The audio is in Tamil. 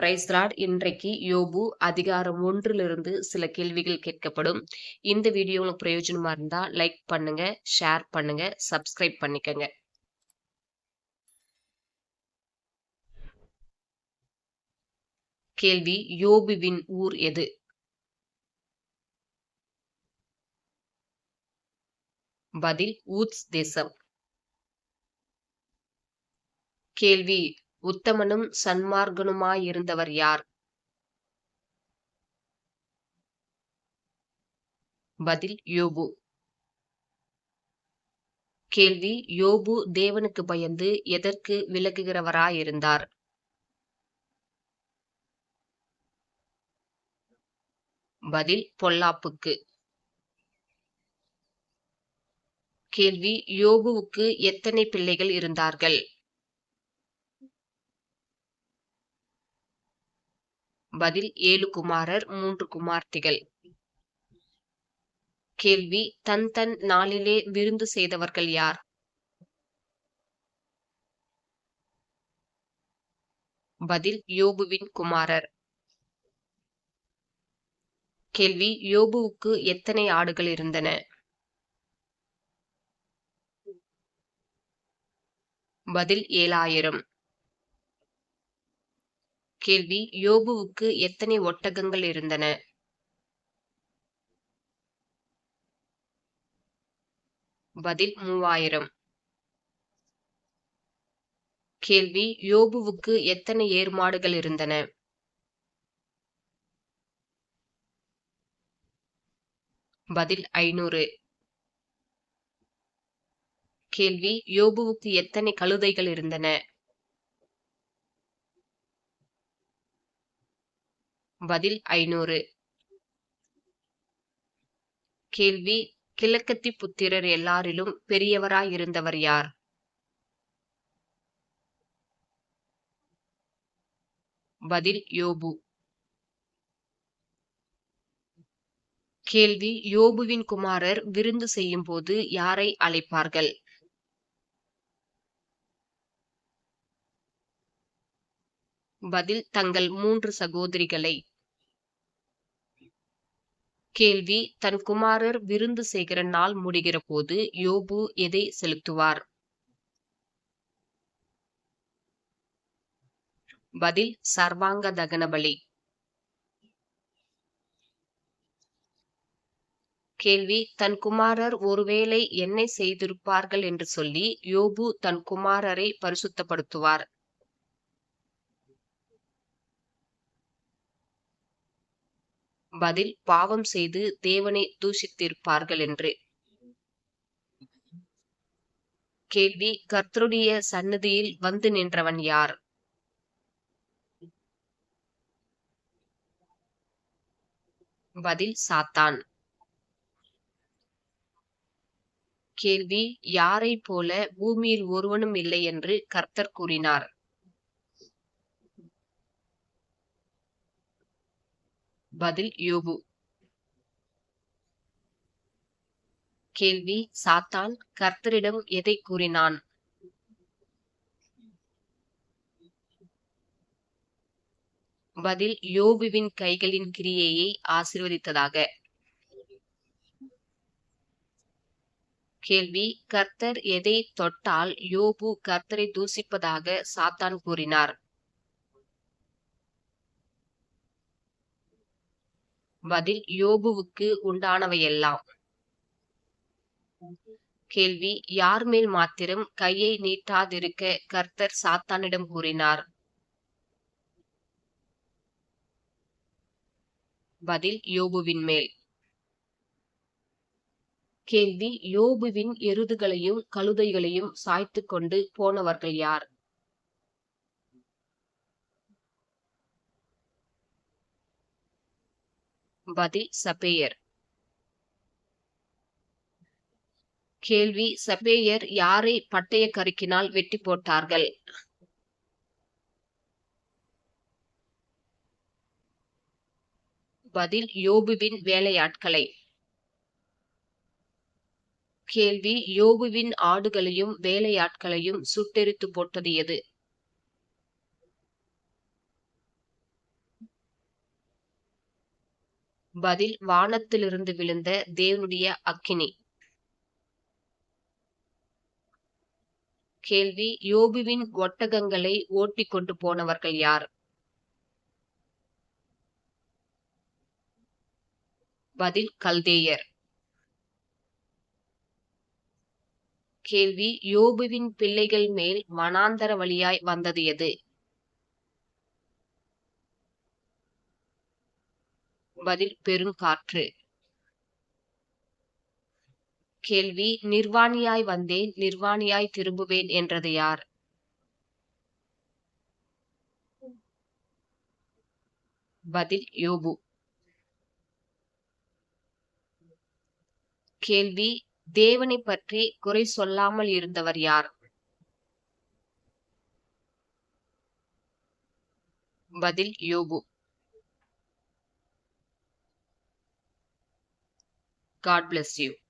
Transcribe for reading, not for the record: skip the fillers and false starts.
Price Lord. இன்றைக்கு யோபு அதிகாரம் 1 சில கேள்விகள் கேட்கப்படும். இந்த வீடியோ உங்களுக்கு பிரயோஜனமா இருந்தா லைக் பண்ணுங்க, ஷேர் பண்ணுங்க, சப்ஸ்கிரைப் பண்ணிக்கங்க. கேள்வி: யோபுவின் ஊர் எது? பதில்: ஊத்ஸ் தேசம். கேள்வி: உத்தமனும் சன்மார்க்கனுமாயிருந்தவர் யார்? பதில்: யோபு. கேள்வி: யோபு தேவனுக்கு பயந்து எதற்கு விலகுகிறவராயிருந்தார்? பதில்: பொல்லாப்புக்கு. கேள்வி: யோபுவுக்கு எத்தனை பிள்ளைகள் இருந்தார்கள்? பதில்: 7 குமாரர், 3 குமார்த்திகள். கேள்வி: தன் நாளிலே விருந்து செய்தவர்கள் யார்? பதில்: யோபுவின் குமாரர். கேள்வி: யோபுவுக்கு எத்தனை ஆடுகள் இருந்தன? பதில்: 7000. கேள்வி: யோபுவுக்கு எத்தனை ஒட்டகங்கள் இருந்தன? பதில்: 3000. கேள்வி: யோபுவுக்கு எத்தனை ஏர் மாடுகள் இருந்தன? பதில்: 500. கேள்வி: யோபுவுக்கு எத்தனை கழுதைகள் இருந்தன? பதில்: 500. கேள்வி: கிழக்கத்தி புத்திரர் எல்லாரிலும் பெரியவராயிருந்தவர் யார்? பதில்: யோபு. கேள்வி: யோபுவின் குமாரர் விருந்து செய்யும்போது யாரை அழைப்பார்கள்? பதில்: தங்கள் 3 சகோதரிகளை. கேள்வி: தன் குமாரர் விருந்து செய்கிற நாள் முடிகிற போது யோபு எதை செலுத்துவார்? பதில்: சர்வாங்க தகன பலி. கேள்வி: தன் குமாரர் ஒருவேளை என்ன செய்திருப்பார்கள் என்று சொல்லி யோபு தன் குமாரரை பரிசுத்தப்படுத்துவார்? பதில்: பாவம் செய்து தேவனை தூஷித்திருப்பார்கள் என்று. கேள்வி: கர்த்தருடைய சந்நிதியில் வந்து நின்றவன் யார்? பதில்: சாத்தான். கேள்வி: யாரைப் போல பூமியில் ஒருவனும் இல்லை என்று கர்த்தர் கூறினார்? பதில்: யோபு. கேள்வி: சாத்தான் கர்த்தரிடம் எதை கூறினான்? பதில்: யோபுவின் கைகளின் கிரியையை ஆசீர்வதித்ததாக. கேள்வி: கர்த்தர் எதை தொட்டால் யோபு கர்த்தரை தூஷிப்பதாக சாத்தான் கூறினார்? பதில்: யோபுவுக்கு உண்டானவையெல்லாம். கேள்வி: யார் மேல் மாத்திரம் கையை நீட்டாதிருக்க கர்த்தர் சாத்தானிடம் கூறினார்? பதில்: யோபுவின் மேல். கேள்வி: யோபுவின் எருதுகளையும் கழுதைகளையும் சாய்த்துக் கொண்டு போனவர்கள் யார்? பதில்: சபேயர். கேள்வி: சபேயர் யாரை பட்டய கருக்கினால் வெட்டி போட்டார்கள்? பதில்: யோபுவின் வேலையாட்களை. கேள்வி: யோபுவின் ஆடுகளையும் வேலையாட்களையும் சுட்டெரித்து போட்டது எது? பதில் வானத்திலிருந்து விழுந்த தேவனுடைய அக்கினி. கேள்வி யோபுவின் ஒட்டகங்களை ஓட்டிக் கொண்டு போனவர்கள் யார்? பதில் கல்தேயர். கேள்வி யோபுவின் பிள்ளைகள் மேல் வனாந்தர வழியாய் வந்தது எது? பதில் பெருங்காற்று. கேள்வி நிர்வாணியாய் வந்தேன் நிர்வாணியாய் திரும்புவேன் என்றது யார்? பதில் யோபு. கேள்வி தேவனை பற்றி குறை சொல்லாமல் இருந்தவர் யார்? பதில் யோபு. God bless you.